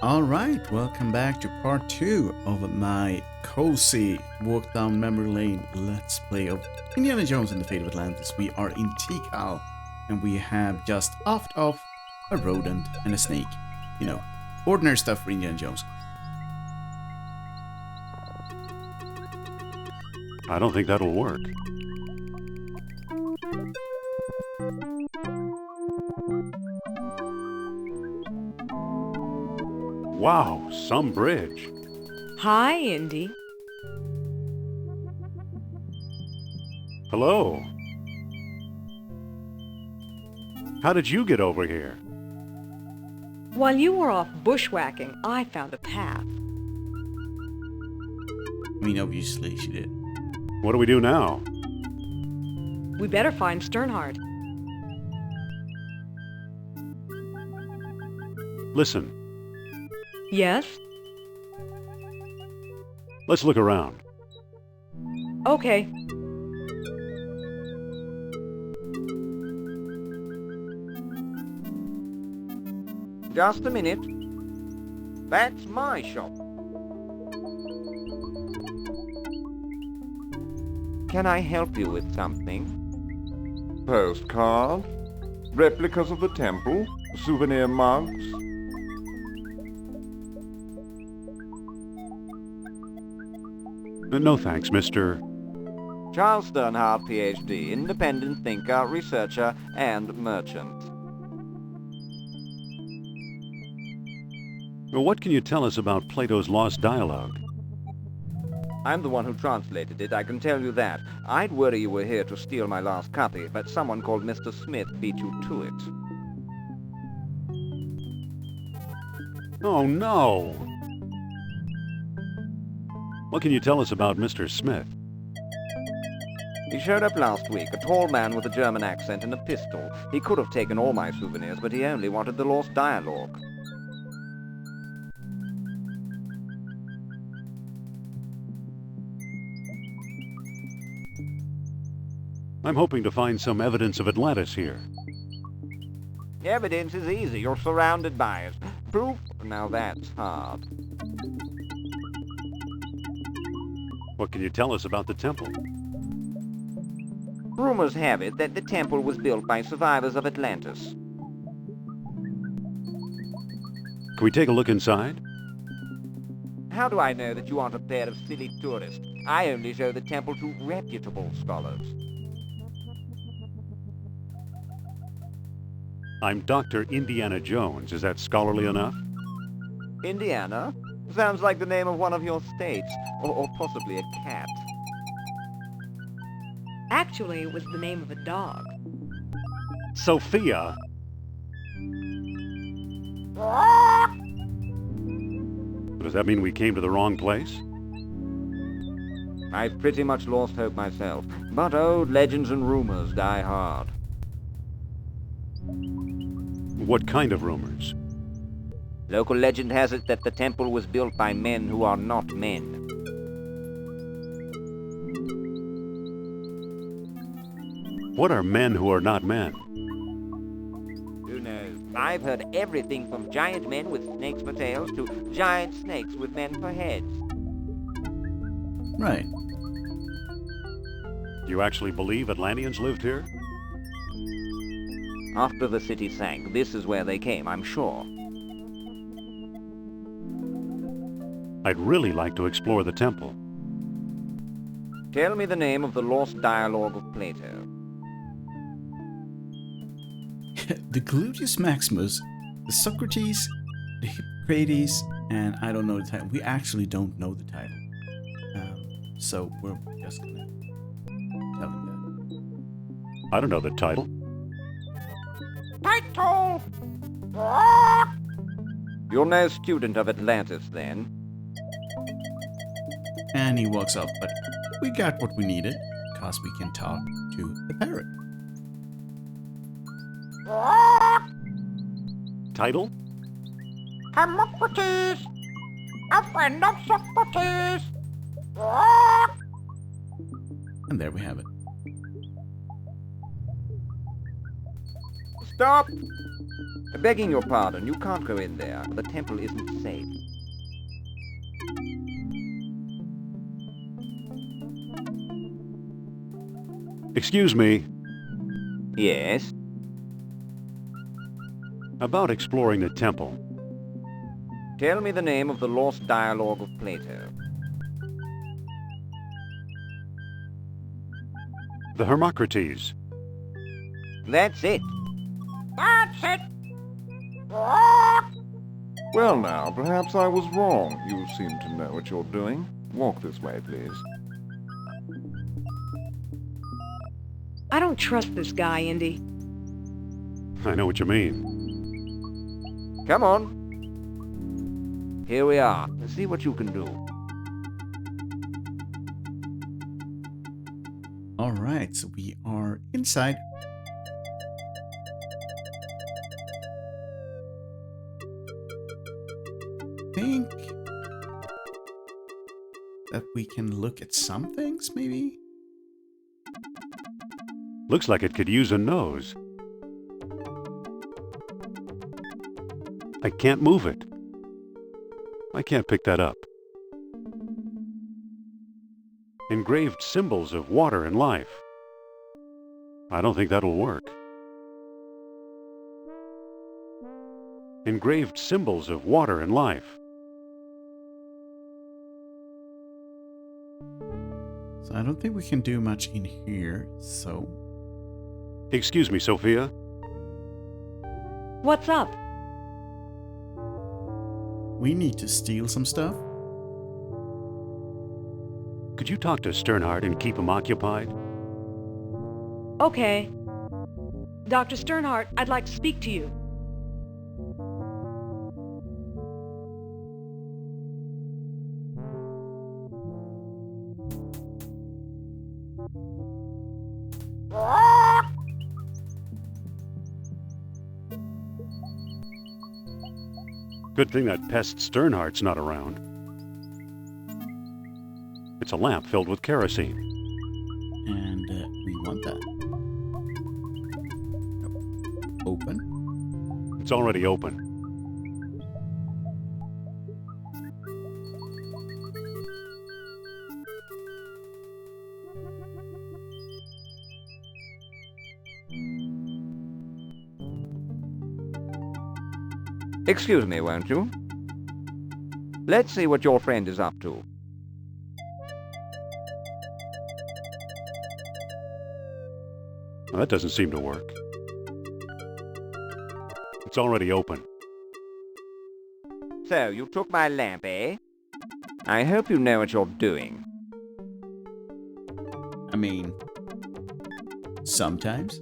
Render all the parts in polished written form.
Alright, welcome back to part 2 of my cozy walk down memory lane let's play of Indiana Jones and the Fate of Atlantis. We are in Tikal and we have just offed off a rodent and a snake. You know, ordinary stuff for Indiana Jones. I don't think that'll work. Wow, some bridge. Hi, Indy. Hello. How did you get over here? While you were off bushwhacking, I found a path. I mean, obviously she did. What do we do now? We better find Sternhart. Listen, Yes? let's look around. Okay. Just a minute. That's my shop. Can I help you with something? Postcards, replicas of the temple, souvenir mugs. No thanks, Mr. Charles Sternhart Ph.D., independent thinker, researcher, and merchant. Well, what can you tell us about Plato's lost dialogue? I'm the one who translated it, I can tell you that. I'd worry you were here to steal my last copy, but someone called Mr. Smith beat you to it. Oh, no! What can you tell us about Mr. Smith? He showed up last week, a tall man with a German accent and a pistol. He could have taken all my souvenirs, but he only wanted the lost dialogue. I'm hoping to find some evidence of Atlantis here. Evidence is easy. You're surrounded by it. Proof? Now that's hard. What can you tell us about the temple? Rumors have it that the temple was built by survivors of Atlantis. Can we take a look inside? How do I know that you aren't a pair of silly tourists? I only show the temple to reputable scholars. I'm Dr. Indiana Jones. Is that scholarly enough? Indiana? Sounds like the name of one of your states, or possibly a cat. Actually, it was the name of a dog. Sophia! Does that mean we came to the wrong place? I've pretty much lost hope myself, but old legends and rumors die hard. What kind of rumors? Local legend has it that the temple was built by men who are not men. What are men who are not men? Who knows? I've heard everything from giant men with snakes for tails to giant snakes with men for heads. Right. You actually believe Atlanteans lived here? After the city sank, this is where they came, I'm sure. I'd really like to explore the temple. Tell me the name of the lost dialogue of Plato. The Gluteus Maximus, the Socrates, the Hippocrates, and I don't know the title. We actually don't know the title. So we're just gonna tell him that. I don't know the title. Title! You're no student of Atlantis, then? And he walks off, but we got what we needed, because we can talk to the parrot. Title? Hippocrates, a friend of Socrates. And there we have it. Stop! Begging your pardon, you can't go in there. The temple isn't safe. Excuse me, Yes? about exploring the temple. Tell me the name of the lost dialogue of Plato. The Hermocrates. That's it. That's it. What? Well now, perhaps I was wrong. You seem to know what you're doing. Walk this way, please. I don't trust this guy, Indy. I know what you mean. Come on. Here we are. See what you can do. All right, so we are inside. Think that we can look at some things, maybe? Looks like it could use a nose. I can't move it. I can't pick that up. Engraved symbols of water and life. I don't think that'll work. Engraved symbols of water and life. So I don't think we can do much in here, so... Excuse me, Sophia. What's up? We need to steal some stuff. Could you talk to Sternhart and keep him occupied? Okay. Dr. Sternhart, I'd like to speak to you. What? Good thing that pest Sternhart's not around. It's a lamp filled with kerosene. And we want that. Open. It's already open. Excuse me, won't you? Let's see what your friend is up to. Well, that doesn't seem to work. It's already open. So, you took my lamp, eh? I hope you know what you're doing. I mean... sometimes.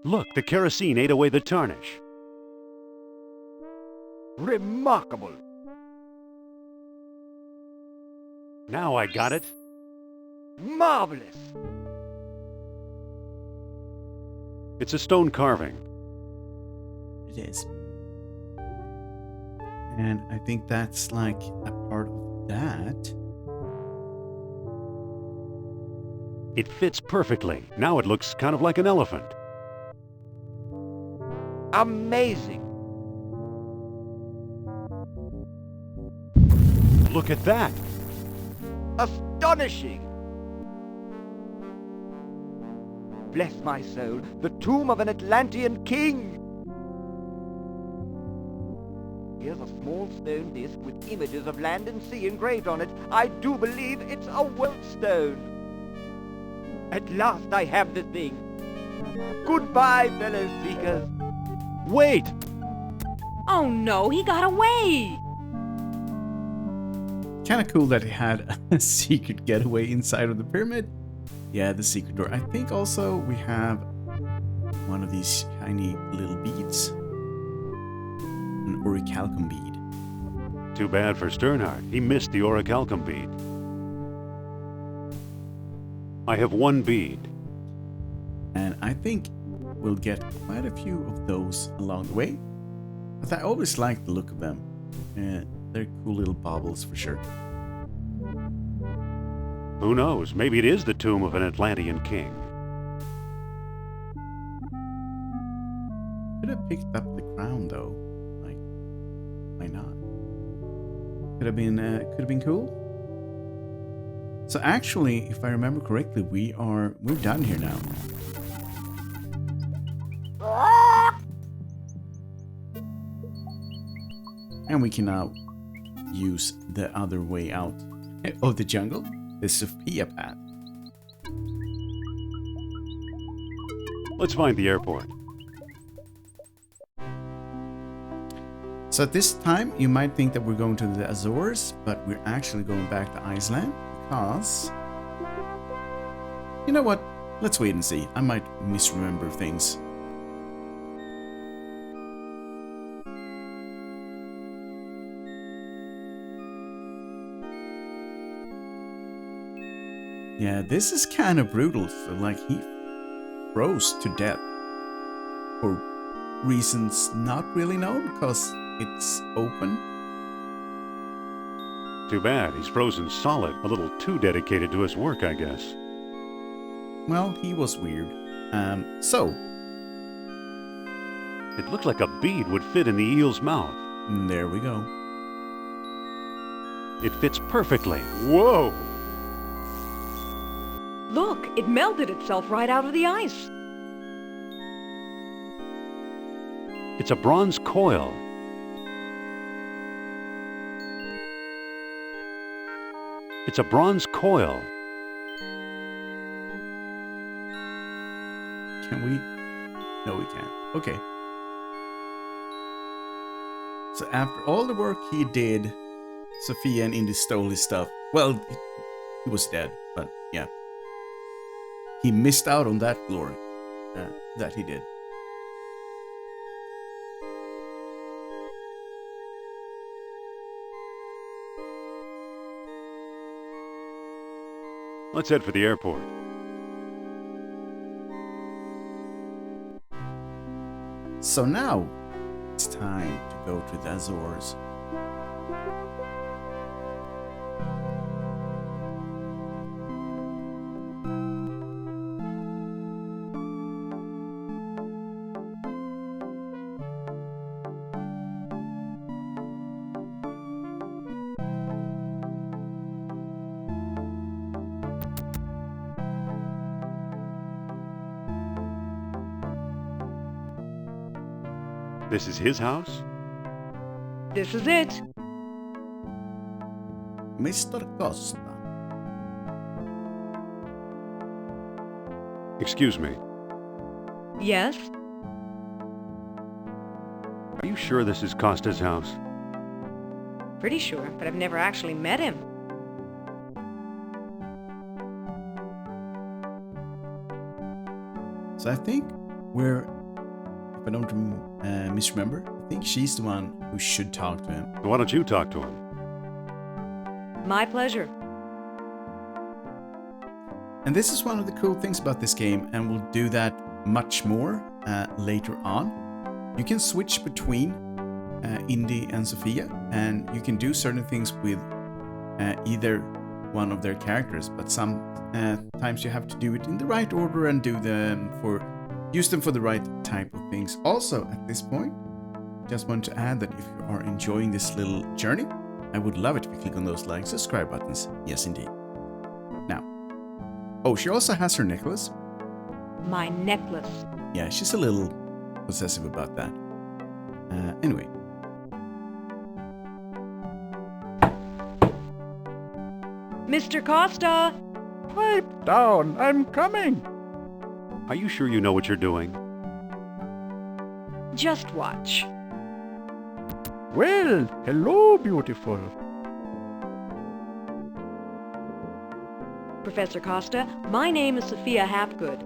Look, the kerosene ate away the tarnish. Remarkable! Now I got it. Marvelous! It's a stone carving. It is. And I think that's like a part of that. It fits perfectly. Now it looks kind of like an elephant. Amazing! Look at that! Astonishing! Bless my soul, the tomb of an Atlantian king! Here's a small stone disc with images of land and sea engraved on it. I do believe it's a world stone. At last I have the thing. Goodbye, fellow seekers. Wait! Oh no, he got away! Kind of cool that it had a secret getaway inside of the pyramid. Yeah, the secret door. I think also we have one of these tiny little beads. An orichalcum bead. Too bad for Sternhart. He missed the orichalcum bead. I have one bead. And I think we'll get quite a few of those along the way. But I always liked the look of them. They're cool little baubles for sure. Who knows? Maybe it is the tomb of an Atlantean king. Could have picked up the crown though. Like, why not? Could have been cool. So actually, if I remember correctly, we're done here now. And we can now use the other way out of the jungle, the Sophia path. Let's find the airport. So at this time, you might think that we're going to the Azores, but we're actually going back to Iceland because... You know what? Let's wait and see. I might misremember things. Yeah, this is kind of brutal. So, like, he froze to death for reasons not really known because it's open. Too bad. He's frozen solid. A little too dedicated to his work, I guess. Well, he was weird. So... It looked like a bead would fit in the eel's mouth. There we go. It fits perfectly. Whoa! Look, it melted itself right out of the ice. It's a bronze coil. It's a bronze coil. Can we? No, we can't. Okay. So after all the work he did, Sophia and Indy stole his stuff. Well, he was dead, but yeah. He missed out on that glory that he did. Let's head for the airport. So now, it's time to go to the Azores. This is his house? This is it. Mr. Costa. Excuse me. Yes? Are you sure this is Costa's house? Pretty sure, but I've never actually met him. So I think we're, if I don't misremember, I think she's the one who should talk to him. Why don't you talk to him? My pleasure. And this is one of the cool things about this game, and we'll do that much more later on. You can switch between Indy and Sophia, and you can do certain things with either one of their characters, but sometimes you have to do it in the right order and use them for the right type of things. Also, at this point, just want to add that if you are enjoying this little journey, I would love it if you click on those like, subscribe buttons. Yes, indeed. Now, oh, she also has her necklace. My necklace. Yeah, she's a little possessive about that. Anyway. Mr. Costa! Pipe down, I'm coming. Are you sure you know what you're doing? Just watch. Well, hello, beautiful. Professor Costa, my name is Sophia Hapgood.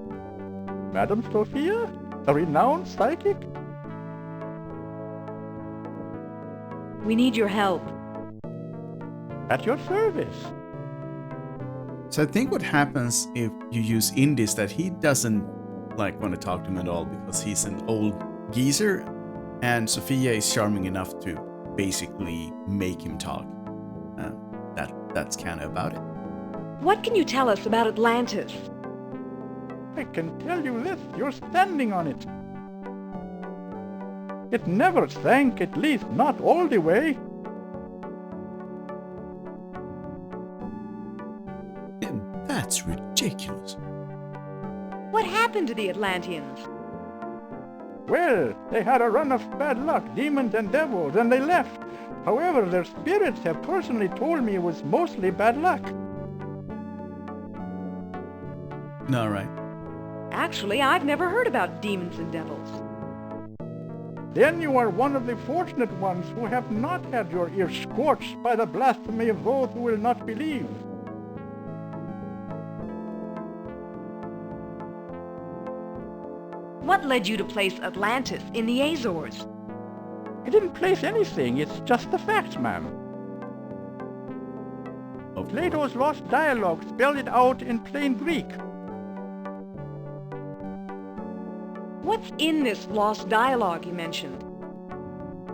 Madam Sophia, a renowned psychic? We need your help. At your service. So I think what happens if you use Indy is that he doesn't want to talk to him at all because he's an old geezer And Sophia is charming enough to basically make him talk. That's kind of about it. What can you tell us about Atlantis? I can tell you this, you're standing on it. It never sank, at least not all the way. That's ridiculous. What happened to the Atlanteans? Well, they had a run of bad luck, demons and devils, and they left. However, their spirits have personally told me it was mostly bad luck. No, right. Actually, I've never heard about demons and devils. Then you are one of the fortunate ones who have not had your ears scorched by the blasphemy of those who will not believe. What led you to place Atlantis in the Azores? I didn't place anything, it's just the facts, ma'am. Plato's lost dialogue spelled it out in plain Greek. What's in this lost dialogue you mentioned?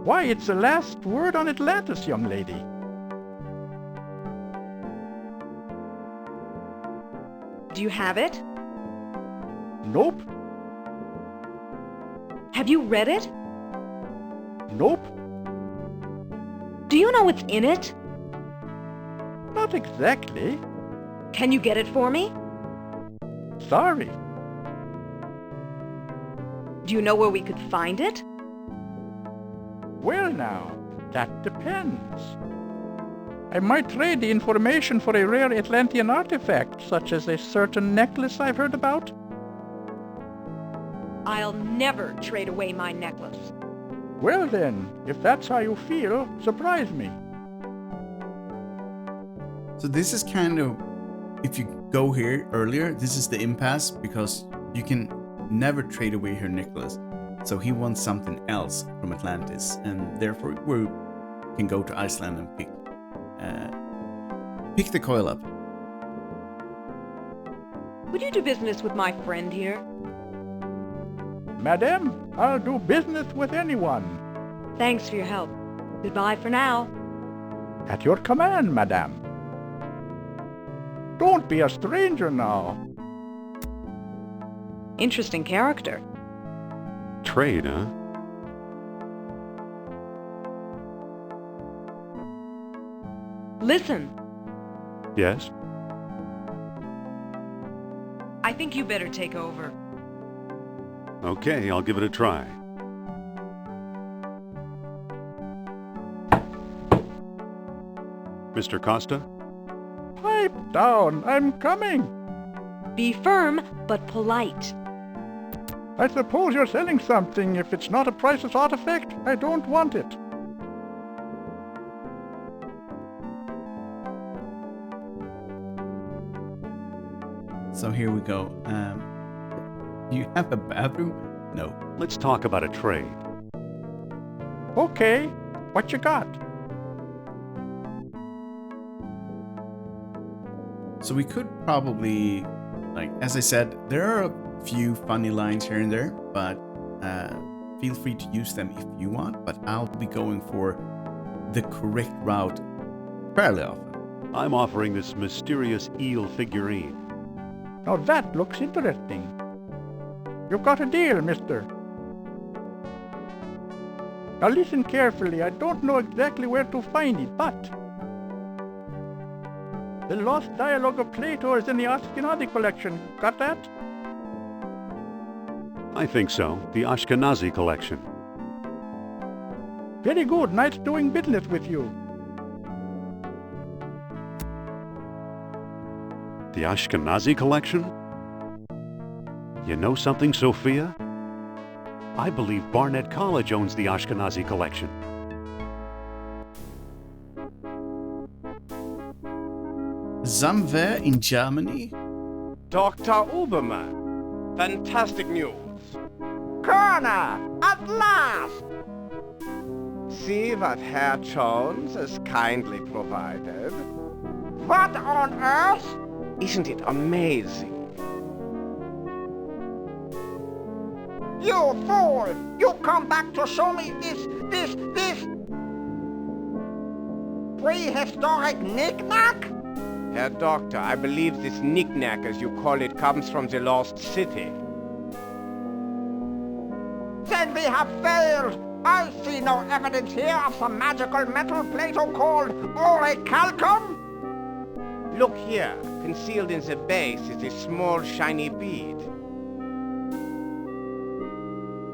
Why, it's the last word on Atlantis, young lady. Do you have it? Nope. Have you read it? Nope. Do you know what's in it? Not exactly. Can you get it for me? Sorry. Do you know where we could find it? Well now, that depends. I might trade the information for a rare Atlantean artifact, such as a certain necklace I've heard about. I'll never trade away my necklace. Well then, if that's how you feel, surprise me. So this is kind of, if you go here earlier, this is the impasse because you can never trade away her necklace. So he wants something else from Atlantis, and therefore we can go to Iceland and pick the coil up. Would you do business with my friend here? Madame, I'll do business with anyone. Thanks for your help. Goodbye for now. At your command, madame. Don't be a stranger now. Interesting character. Trade, huh? Listen, Yes? I think you better take over. Okay, I'll give it a try. Mr. Costa? Pipe down, I'm coming. Be firm, but polite. I suppose you're selling something. If it's not a priceless artifact, I don't want it. So here we go. You have a bathroom? No. Let's talk about a trade. Okay, what you got? So we could probably, like, as I said, there are a few funny lines here and there, but feel free to use them if you want, but I'll be going for the correct route fairly often. I'm offering this mysterious eel figurine. Now that looks interesting. You've got a deal, mister. Now listen carefully. I don't know exactly where to find it, but the lost dialogue of Plato is in the Ashkenazi collection. Got that? I think so. The Ashkenazi collection. Very good. Nice doing business with you. The Ashkenazi collection? You know something, Sophia? I believe Barnett College owns the Ashkenazi collection. Somewhere in Germany? Dr. Obermann. Fantastic news. Corner! At last! See what Herr Jones has kindly provided. What on earth? Isn't it amazing? You fool! You come back to show me this prehistoric knick-knack? Herr Doctor, I believe this knick-knack, as you call it, comes from the lost city. Then we have failed. I see no evidence here of some magical metal Plato called orichalcum. Look here. Concealed in the base is a small shiny bead.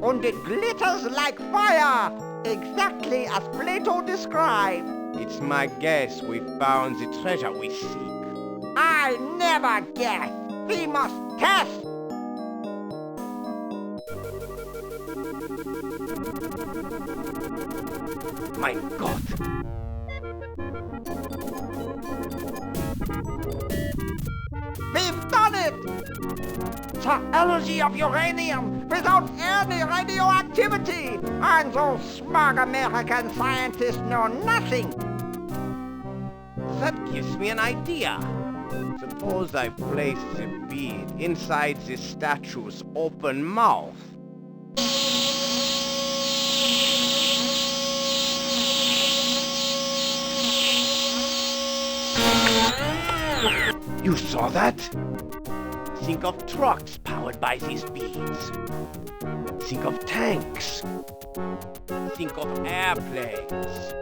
And it glitters like fire, exactly as Plato described. It's my guess we found the treasure we seek. I never guess. We must test. My God! We've done it! The energy of uranium without any radioactivity! And those smug American scientists know nothing! That gives me an idea. Suppose I place the bead inside the statue's open mouth. You saw that? Think of trucks powered by these beads. Think of tanks. Think of airplanes.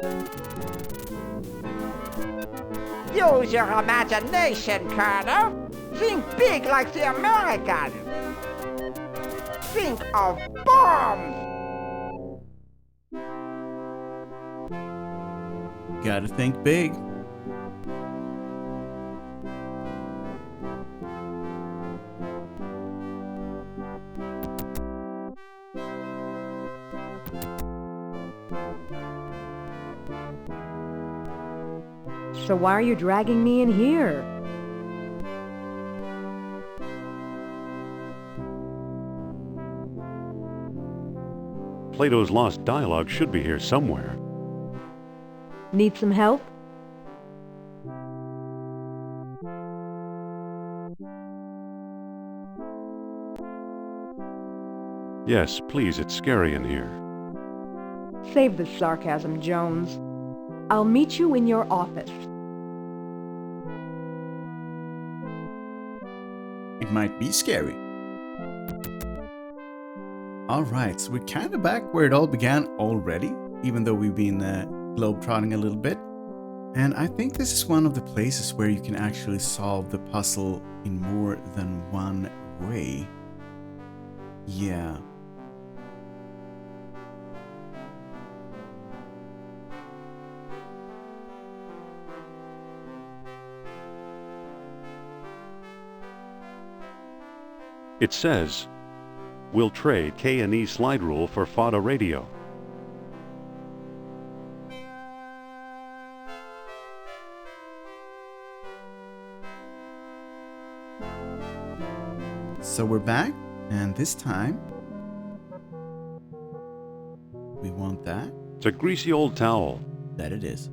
Use your imagination, Colonel. Think big like the Americans. Think of bombs. Gotta think big. So why are you dragging me in here? Plato's lost dialogue should be here somewhere. Need some help? Yes, please, it's scary in here. Save the sarcasm, Jones. I'll meet you in your office. It might be scary. Alright, so we're kind of back where it all began already, even though we've been globetrotting a little bit. And I think this is one of the places where you can actually solve the puzzle in more than one way. Yeah. It says, we'll trade K&E slide rule for FATA radio. So we're back, and this time we want that. It's a greasy old towel. That it is.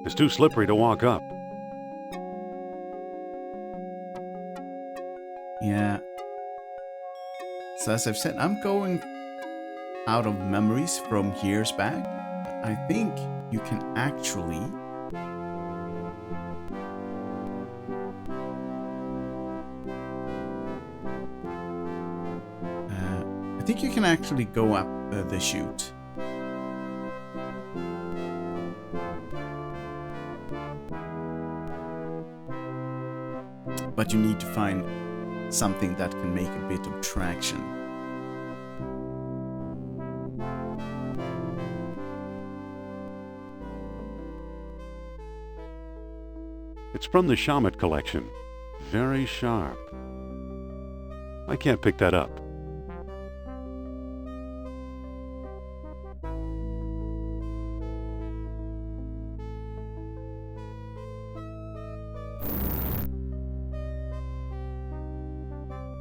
It's too slippery to walk up. Yeah. So as I've said, I'm going out of memories from years back. I think you can actually go up the chute. But you need to find something that can make a bit of traction. It's from the Shamet collection. Very sharp. I can't pick that up.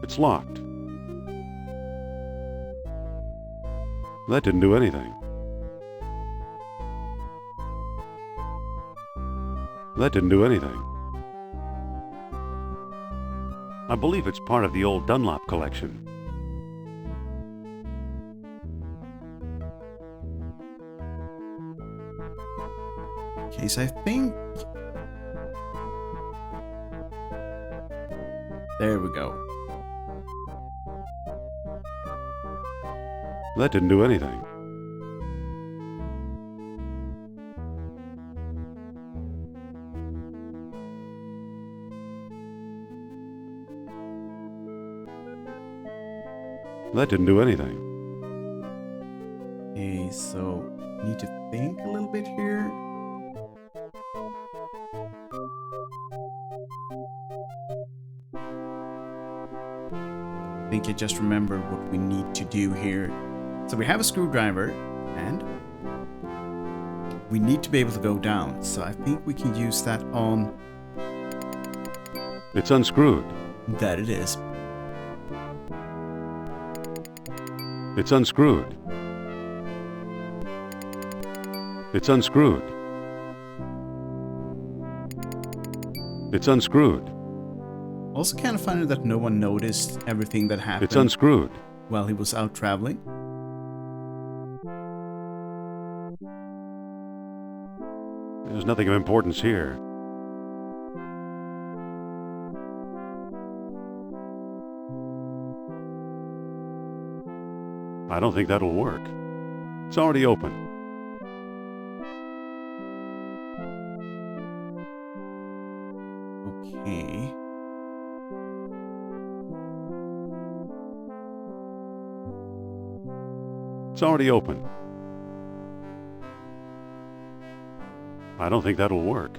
It's locked. That didn't do anything. That didn't do anything. I believe it's part of the old Dunlop collection. Okay, so I think... There we go. That didn't do anything. That didn't do anything. Okay, so need to think a little bit here. I think I just remembered what we need to do here. So we have a screwdriver, and we need to be able to go down. So I think we can use that on... It's unscrewed. That it is. It's unscrewed. It's unscrewed. It's unscrewed. Also kind of funny that no one noticed everything that happened. It's unscrewed. While he was out traveling. There's nothing of importance here. I don't think that'll work. It's already open. Okay. It's already open. I don't think that'll work.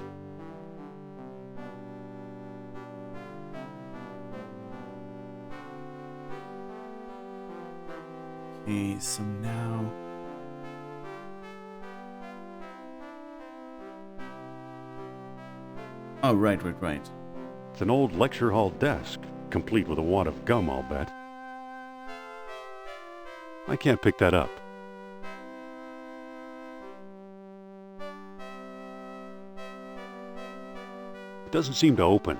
Okay, so now... Oh, right. It's an old lecture hall desk, complete with a wad of gum, I'll bet. I can't pick that up. It doesn't seem to open.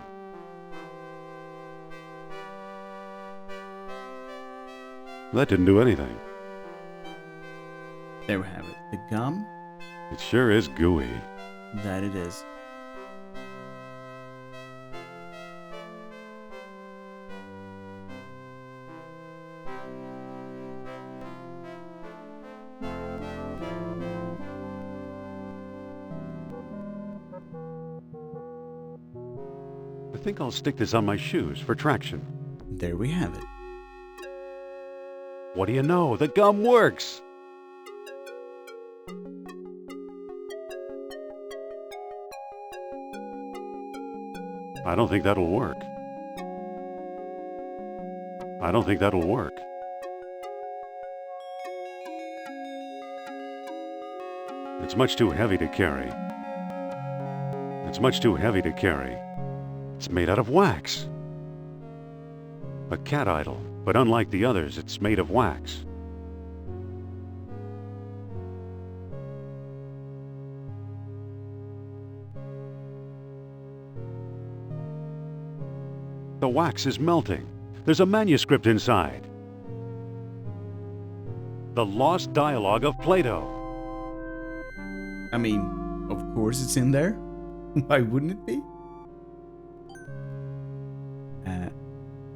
That didn't do anything. There we have it. The gum. It sure is gooey. That it is. I think I'll stick this on my shoes for traction. There we have it. What do you know? The gum works! I don't think that'll work. I don't think that'll work. It's much too heavy to carry. It's much too heavy to carry. It's made out of wax. A cat idol, but unlike the others, it's made of wax. The wax is melting. There's a manuscript inside. The Lost Dialogue of Plato. I mean, of course it's in there. Why wouldn't it be?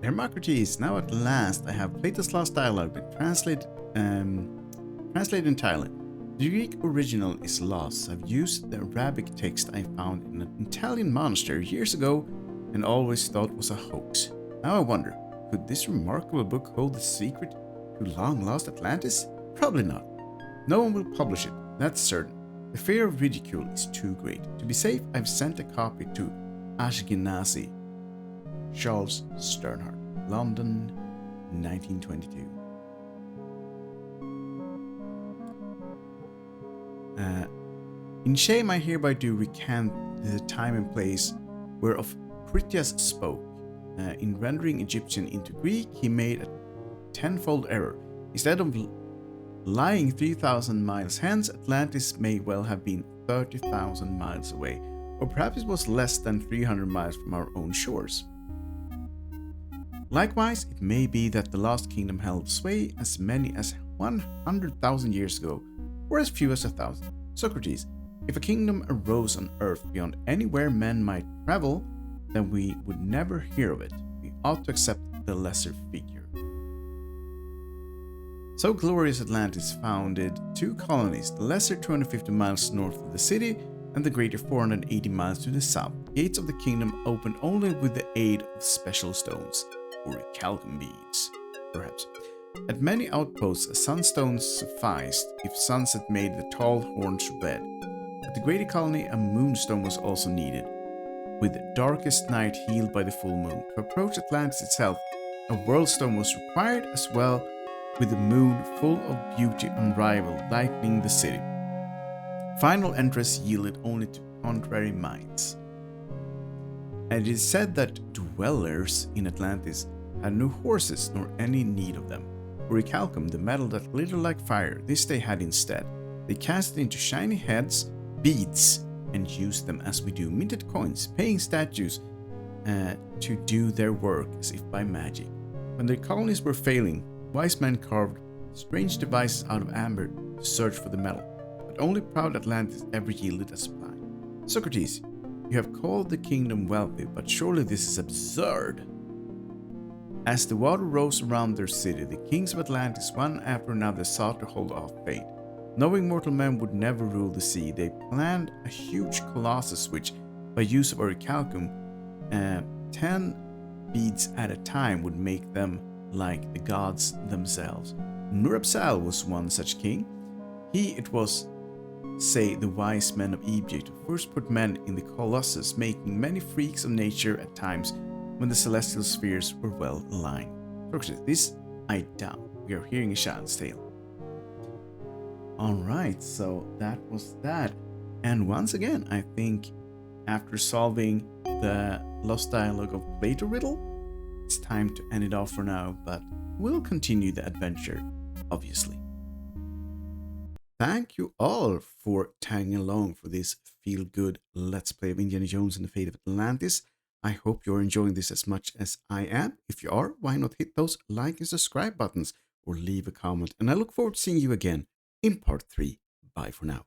Hermocrates, now at last I have Plato's Lost Dialogue been translated in Thailand. The Greek original is lost. I've used the Arabic text I found in an Italian monastery years ago and always thought was a hoax. Now I wonder, could this remarkable book hold the secret to long-lost Atlantis? Probably not. No one will publish it, that's certain. The fear of ridicule is too great. To be safe, I've sent a copy to Ashkenazi, Charles Sternhart, London, 1922. In shame I hereby do recant the time and place whereof Critias spoke. In rendering Egyptian into Greek, he made a tenfold error. Instead of lying 3,000 miles hence, Atlantis may well have been 30,000 miles away. or perhaps it was less than 300 miles from our own shores. Likewise, it may be that the Lost Kingdom held sway as many as 100,000 years ago, or as few as 1,000. Socrates, if a kingdom arose on Earth beyond anywhere men might travel, then we would never hear of it. We ought to accept the lesser figure. So glorious Atlantis founded two colonies, the lesser 250 miles north of the city and the greater 480 miles to the south. The gates of the kingdom opened only with the aid of special stones, orichalcum beads, perhaps. At many outposts, a sunstone sufficed if sunset made the tall horns red. At the greater colony, a moonstone was also needed, with darkest night healed by the full moon. To approach Atlantis itself, a worldstone was required as well, with the moon full of beauty unrivaled, lightening the city. Final entrance yielded only to contrary minds. And it is said that dwellers in Atlantis had no horses nor any need of them. Orichalcum, the metal that glittered like fire, this they had instead. They cast it into shiny heads, beads, and used them as we do minted coins, paying statues to do their work as if by magic. When their colonies were failing, wise men carved strange devices out of amber to search for the metal, but only proud Atlantis ever yielded a supply. Socrates, you have called the kingdom wealthy, but surely this is absurd. As the water rose around their city, the kings of Atlantis one after another sought to hold off fate. Knowing mortal men would never rule the sea, they planned a huge colossus which, by use of orichalcum, 10 beads at a time would make them like the gods themselves. Nurapsal was one such king. He it was, say the wise men of Egypt, who first put men in the colossus, making many freaks of nature at times when the celestial spheres were well aligned. This I doubt. We are hearing a child's tale. Alright, so that was that. And once again, I think after solving the lost dialogue of Plato riddle, it's time to end it off for now, but we'll continue the adventure, obviously. Thank you all for tagging along for this feel-good Let's Play of Indiana Jones and the Fate of Atlantis. I hope you're enjoying this as much as I am. If you are, why not hit those like and subscribe buttons or leave a comment. And I look forward to seeing you again in part 3. Bye for now.